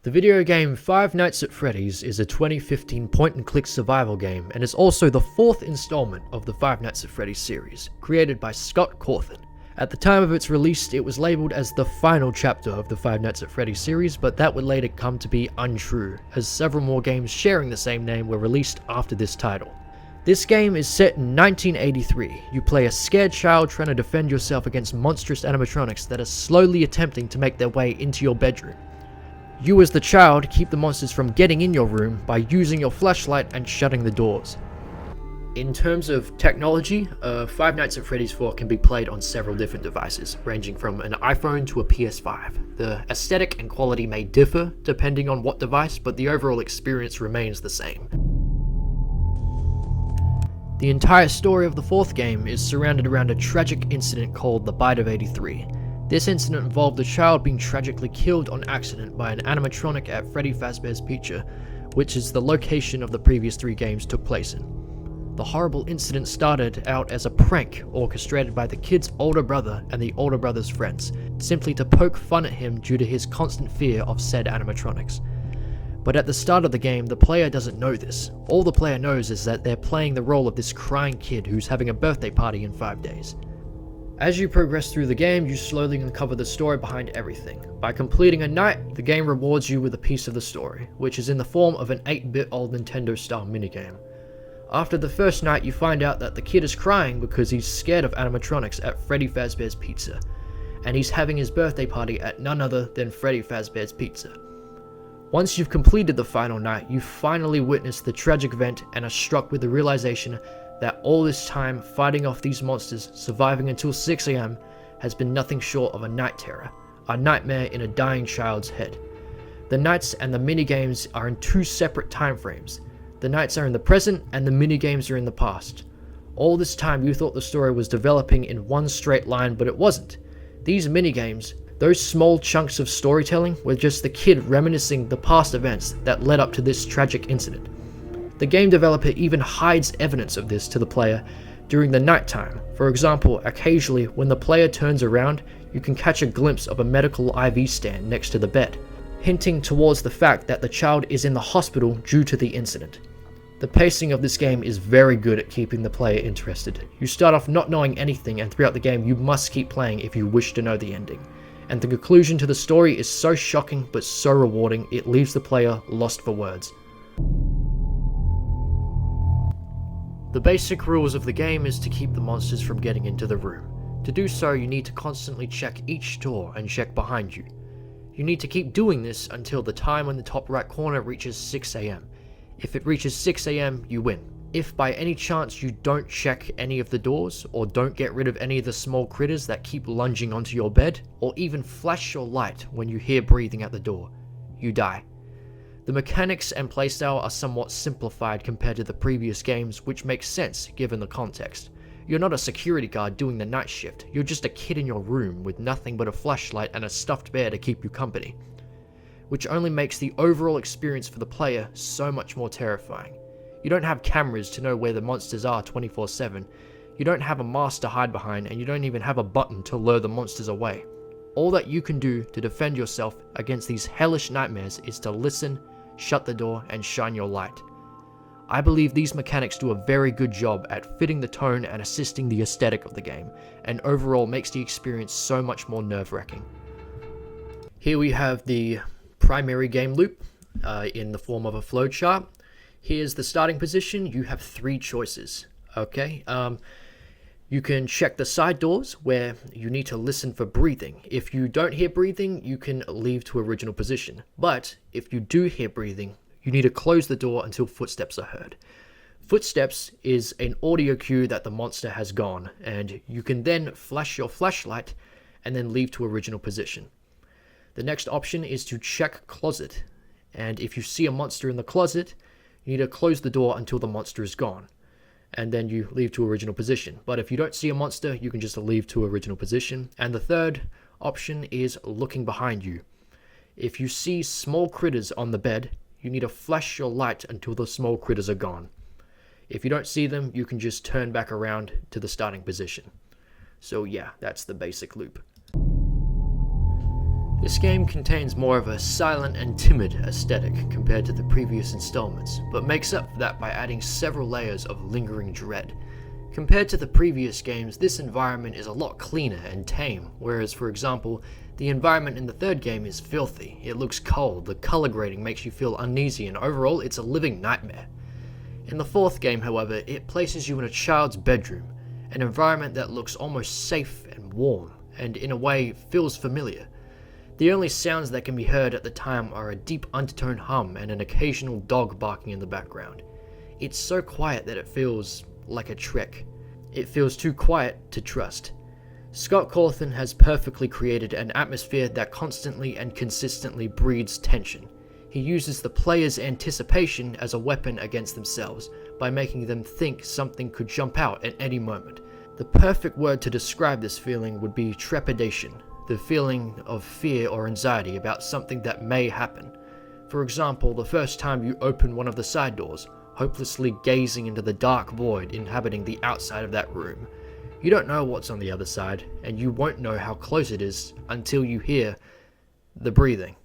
The video game Five Nights at Freddy's is a 2015 point-and-click survival game and is also the fourth installment of the Five Nights at Freddy's series, created by Scott Cawthon. At the time of its release, it was labeled as the final chapter of the Five Nights at Freddy's series, but that would later come to be untrue, as several more games sharing the same name were released after this title. This game is set in 1983. You play a scared child trying to defend yourself against monstrous animatronics that are slowly attempting to make their way into your bedroom. You as the child keep the monsters from getting in your room by using your flashlight and shutting the doors. In terms of technology, Five Nights at Freddy's 4 can be played on several different devices, ranging from an iPhone to a PS5. The aesthetic and quality may differ depending on what device, but the overall experience remains the same. The entire story of the fourth game is surrounded around a tragic incident called the Bite of 83. This incident involved a child being tragically killed on accident by an animatronic at Freddy Fazbear's Pizza, which is the location of the previous three games took place in. The horrible incident started out as a prank orchestrated by the kid's older brother and the older brother's friends, simply to poke fun at him due to his constant fear of said animatronics. But at the start of the game, the player doesn't know this. All the player knows is that they're playing the role of this crying kid who's having a birthday party in 5 days. As you progress through the game, you slowly uncover the story behind everything. By completing a night, the game rewards you with a piece of the story, which is in the form of an 8-bit old Nintendo-style minigame. After the first night, you find out that the kid is crying because he's scared of animatronics at Freddy Fazbear's Pizza, and he's having his birthday party at none other than Freddy Fazbear's Pizza. Once you've completed the final night, you finally witness the tragic event and are struck with the realization that all this time fighting off these monsters, surviving until 6 AM, has been nothing short of a night terror, a nightmare in a dying child's head. The nights and the minigames are in two separate time frames. The nights are in the present and the minigames are in the past. All this time you thought the story was developing in one straight line, but it wasn't. These minigames, those small chunks of storytelling, were just the kid reminiscing the past events that led up to this tragic incident. The game developer even hides evidence of this to the player during the nighttime. For example, occasionally when the player turns around, you can catch a glimpse of a medical IV stand next to the bed, hinting towards the fact that the child is in the hospital due to the incident. The pacing of this game is very good at keeping the player interested. You start off not knowing anything, and throughout the game you must keep playing if you wish to know the ending. And the conclusion to the story is so shocking but so rewarding, it leaves the player lost for words. The basic rules of the game is to keep the monsters from getting into the room. To do so, you need to constantly check each door and check behind you. You need to keep doing this until the time in the top right corner reaches 6 AM. If it reaches 6 AM, you win. If by any chance you don't check any of the doors, or don't get rid of any of the small critters that keep lunging onto your bed, or even flash your light when you hear breathing at the door, you die. The mechanics and playstyle are somewhat simplified compared to the previous games, which makes sense given the context. You're not a security guard doing the night shift, you're just a kid in your room with nothing but a flashlight and a stuffed bear to keep you company, which only makes the overall experience for the player so much more terrifying. You don't have cameras to know where the monsters are 24/7, you don't have a mask to hide behind, and you don't even have a button to lure the monsters away. All that you can do to defend yourself against these hellish nightmares is to listen, shut the door, and shine your light. I believe these mechanics do a very good job at fitting the tone and assisting the aesthetic of the game, and overall makes the experience so much more nerve-wracking. Here we have the primary game loop in the form of a flowchart. Here's the starting position. You have 3 choices. Okay, you can check the side doors where you need to listen for breathing. If you don't hear breathing, you can leave to original position. But if you do hear breathing, you need to close the door until footsteps are heard. Footsteps is an audio cue that the monster has gone, and you can then flash your flashlight and then leave to original position. The next option is to check closet, and if you see a monster in the closet, you need to close the door until the monster is gone, and then you leave to original position. But if you don't see a monster, you can just leave to original position. And the third option is looking behind you. If you see small critters on the bed, you need to flash your light until the small critters are gone. If you don't see them, you can just turn back around to the starting position. So yeah, that's the basic loop. This game contains more of a silent and timid aesthetic compared to the previous installments, but makes up for that by adding several layers of lingering dread. Compared to the previous games, this environment is a lot cleaner and tame, whereas, for example, the environment in the third game is filthy, it looks cold, the color grading makes you feel uneasy, and overall it's a living nightmare. In the fourth game, however, it places you in a child's bedroom, an environment that looks almost safe and warm, and in a way feels familiar. The only sounds that can be heard at the time are a deep undertone hum and an occasional dog barking in the background. It's so quiet that it feels like a trick. It feels too quiet to trust. Scott Cawthon has perfectly created an atmosphere that constantly and consistently breeds tension. He uses the player's anticipation as a weapon against themselves by making them think something could jump out at any moment. The perfect word to describe this feeling would be trepidation, the feeling of fear or anxiety about something that may happen. For example, the first time you open one of the side doors, hopelessly gazing into the dark void inhabiting the outside of that room. You don't know what's on the other side, and you won't know how close it is until you hear the breathing.